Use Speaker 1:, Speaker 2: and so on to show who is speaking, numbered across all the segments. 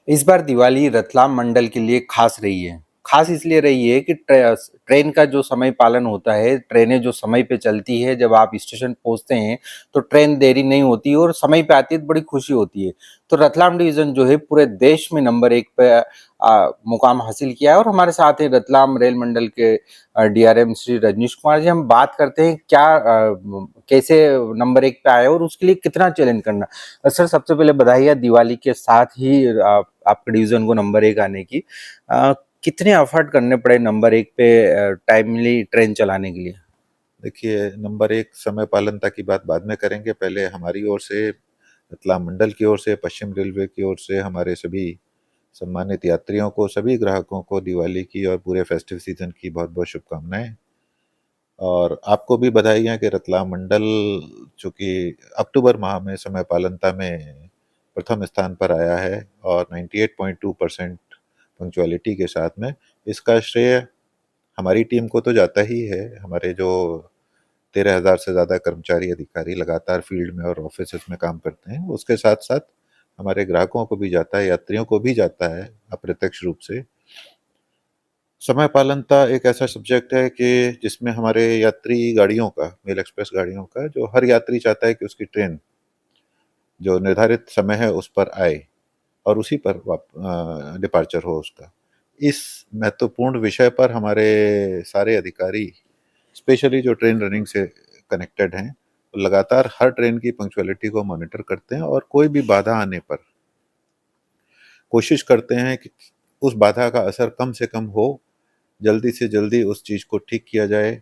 Speaker 1: इस बार दिवाली रतलाम मंडल के लिए खास रही है। खास इसलिए रही है कि ट्रेन का जो समय पालन होता है, ट्रेनें जो समय पे चलती है, जब आप स्टेशन पहुँचते हैं, तो ट्रेन देरी नहीं होती और समय पे आती है तो बड़ी खुशी होती है। तो रतलाम डिवीज़न जो है पूरे देश में नंबर 1 पे मुकाम हासिल किया है और हमारे साथ हैं रतलाम रेल मंडल के डीआरएम श्री रजनीश कुमार जी। हम बात करते हैं क्या कैसे नंबर 1 पे आए और उसके लिए कितना चैलेंज करना। सर, सबसे पहले बधाई है दिवाली के साथ ही आपके डिवीज़न को नंबर 1 आने की। अ, कितने एफर्ट करने पड़े नंबर 1 पे टाइमली ट्रेन चलाने के लिए?
Speaker 2: देखिए, नंबर एक समय पालनता की बात बाद में करेंगे। पहले हमारी ओर से, रतलाम मंडल की ओर से, पश्चिम रेलवे की ओर से हमारे सभी सम्मानित यात्रियों को, सभी ग्राहकों को दिवाली की और पूरे फेस्टिव सीजन की बहुत बहुत शुभकामनाएं। और आपको भी बधाई है कि रतलाम मंडल चूँकि अक्टूबर माह में समय पालनता में प्रथम स्थान पर आया है और 98.2% पंक्चुअलिटी के साथ में। इसका श्रेय हमारी टीम को तो जाता ही है। हमारे जो 13,000 से ज़्यादा कर्मचारी अधिकारी लगातार फील्ड में और ऑफिसेस में काम करते हैं, उसके साथ साथ हमारे ग्राहकों को भी जाता है, यात्रियों को भी जाता है अप्रत्यक्ष रूप से। समय पालनता एक ऐसा सब्जेक्ट है कि जिसमें हमारे यात्री गाड़ियों का, मेल एक्सप्रेस गाड़ियों का, जो हर यात्री चाहता है कि उसकी ट्रेन जो निर्धारित समय है उस पर आए और उसी पर डिपार्चर हो उसका। इस महत्वपूर्ण विषय पर हमारे सारे अधिकारी, स्पेशली जो ट्रेन रनिंग से कनेक्टेड हैं, लगातार हर ट्रेन की पंक्चुअलिटी को मॉनिटर करते हैं और कोई भी बाधा आने पर कोशिश करते हैं कि उस बाधा का असर कम से कम हो, जल्दी से जल्दी उस चीज़ को ठीक किया जाए।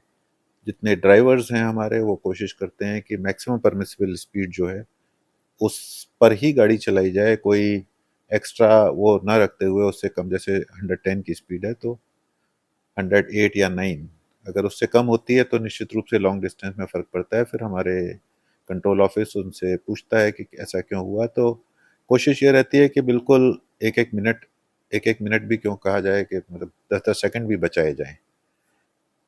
Speaker 2: जितने ड्राइवर्स हैं हमारे, वो कोशिश करते हैं कि मैक्सिमम परमिसिबल स्पीड जो है उस पर ही गाड़ी चलाई जाए। कोई एक्स्ट्रा वो ना रखते हुए उससे कम, जैसे 110 की स्पीड है तो 108 या 9, अगर उससे कम होती है तो निश्चित रूप से लॉन्ग डिस्टेंस में फ़र्क पड़ता है। फिर हमारे कंट्रोल ऑफिस उनसे पूछता है कि ऐसा क्यों हुआ। तो कोशिश ये रहती है कि बिल्कुल एक एक मिनट भी क्यों कहा जाए, कि मतलब 10-10 सेकंड भी बचाए जाएं,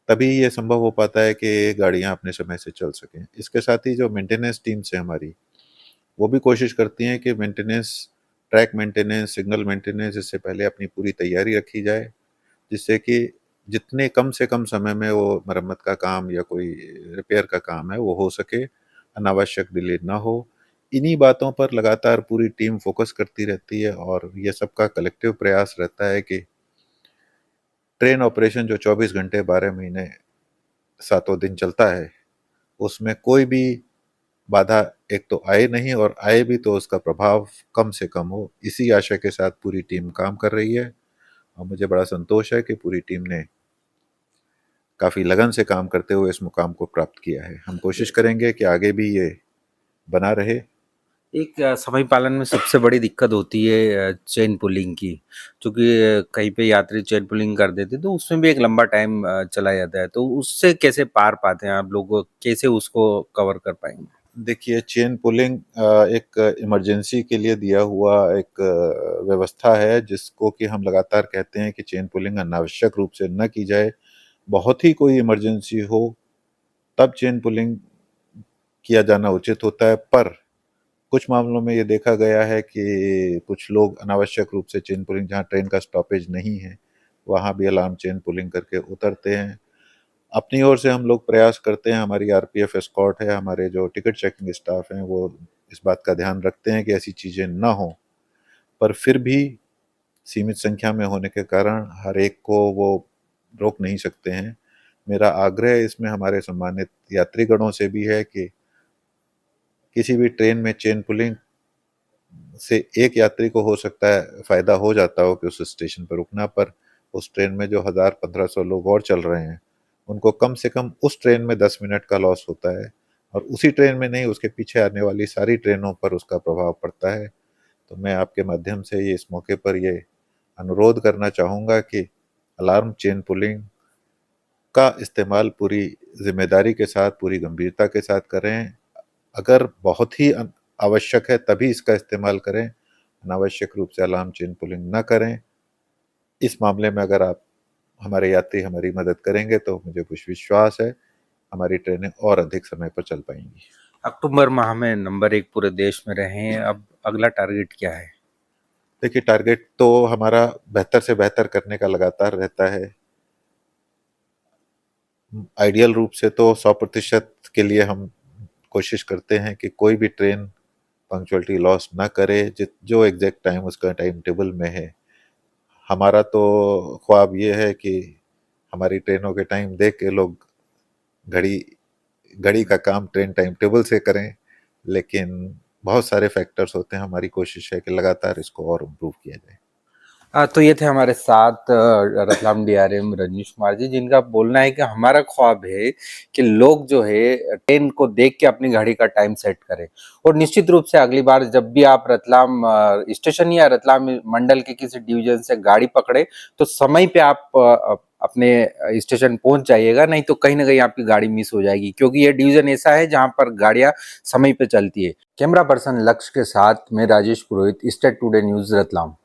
Speaker 2: तभी ये संभव हो पाता है कि गाड़ियां अपने समय से चल सकें। इसके साथ ही जो मेंटेनेंस टीम्स हैं हमारी, वो भी कोशिश करती हैं कि maintenance, track maintenance, signal maintenance, इससे पहले अपनी पूरी तैयारी रखी जाए, जिससे कि जितने कम से कम समय में वो मरम्मत का काम या कोई रिपेयर का काम है वो हो सके, अनावश्यक डिले ना हो। इन्हीं बातों पर लगातार पूरी टीम फोकस करती रहती है और ये सबका कलेक्टिव प्रयास रहता है कि ट्रेन ऑपरेशन जो 24 घंटे 12 महीने सातों दिन चलता है, उसमें कोई भी बाधा एक तो आए नहीं, और आए भी तो उसका प्रभाव कम से कम हो। इसी आशा के साथ पूरी टीम काम कर रही है और मुझे बड़ा संतोष है कि पूरी टीम ने काफ़ी लगन से काम करते हुए इस मुकाम को प्राप्त किया है। हम कोशिश करेंगे कि आगे भी ये बना रहे।
Speaker 1: एक समय पालन में सबसे बड़ी दिक्कत होती है चेन पुलिंग की। चूँकि कहीं पे यात्री चेन पुलिंग कर देते हैं तो उसमें भी एक लंबा टाइम चला जाता है। तो उससे कैसे पार पाते हैं आप लोग? कैसे उसको कवर कर पाएँगे?
Speaker 2: देखिए, चेन पुलिंग एक इमरजेंसी के लिए दिया हुआ एक व्यवस्था है, जिसको कि हम लगातार कहते हैं कि चेन पुलिंग अनावश्यक रूप से न की जाए। बहुत ही कोई इमरजेंसी हो तब चेन पुलिंग किया जाना उचित होता है। पर कुछ मामलों में ये देखा गया है कि कुछ लोग अनावश्यक रूप से चेन पुलिंग, जहाँ ट्रेन का स्टॉपेज नहीं है, वहाँ भी अलार्म चेन पुलिंग करके उतरते हैं। अपनी ओर से हम लोग प्रयास करते हैं, हमारी आरपीएफ एस्कॉर्ट है, हमारे जो टिकट चेकिंग स्टाफ हैं, वो इस बात का ध्यान रखते हैं कि ऐसी चीज़ें ना हों। पर फिर भी सीमित संख्या में होने के कारण हर एक को वो रोक नहीं सकते हैं। मेरा आग्रह इसमें हमारे सम्मानित यात्रीगणों से भी है कि किसी भी ट्रेन में चेन पुलिंग से एक यात्री को हो सकता है फ़ायदा हो जाता हो कि उस स्टेशन पर रुकना, पर उस ट्रेन में जो 1000-1500 लोग और चल रहे हैं, उनको कम से कम उस ट्रेन में 10 मिनट का लॉस होता है और उसी ट्रेन में नहीं, उसके पीछे आने वाली सारी ट्रेनों पर उसका प्रभाव पड़ता है। तो मैं आपके माध्यम से ये इस मौके पर ये अनुरोध करना चाहूँगा कि अलार्म चेन पुलिंग का इस्तेमाल पूरी ज़िम्मेदारी के साथ, पूरी गंभीरता के साथ करें। अगर बहुत ही आवश्यक है तभी इसका इस्तेमाल करें, अनावश्यक रूप से अलार्म चेन पुलिंग ना करें। इस मामले में अगर आप, हमारे यात्री हमारी मदद करेंगे तो मुझे कुछ विश्वास है हमारी ट्रेनें और अधिक समय पर चल पाएंगी।
Speaker 1: अक्टूबर माह में नंबर 1 पूरे देश में रहे हैं, अब अगला टारगेट क्या है?
Speaker 2: देखिए, टारगेट तो हमारा बेहतर से बेहतर करने का लगातार रहता है। आइडियल रूप से तो 100% के लिए हम कोशिश करते हैं कि कोई भी ट्रेन पंक्चुअलिटी लॉस ना करे, जो एग्जैक्ट टाइम उसका टाइम टेबल में है। हमारा तो ख्वाब ये है कि हमारी ट्रेनों के टाइम देख के लोग घड़ी घड़ी का काम ट्रेन टाइम टेबल से करें, लेकिन बहुत सारे फैक्टर्स होते हैं। हमारी कोशिश है कि लगातार इसको और इम्प्रूव किया जाए।
Speaker 1: तो ये थे हमारे साथ रतलाम डीआरएम रजनीश कुमार जी, जिनका बोलना है कि हमारा ख्वाब है कि लोग जो है ट्रेन को देख के अपनी घड़ी का टाइम सेट करें। और निश्चित रूप से अगली बार जब भी आप रतलाम स्टेशन या रतलाम मंडल के किसी डिवीजन से गाड़ी पकड़े तो समय पे आप अपने स्टेशन पहुंच जाइएगा, नहीं तो कहीं ना कहीं आपकी गाड़ी मिस हो जाएगी, क्योंकि ये डिवीजन ऐसा है जहां पर गाड़ियां समय पे चलती है। कैमरा पर्सन लक्ष्य के साथ मैं राजेश पुरोहित, स्टेट टुडे न्यूज रतलाम।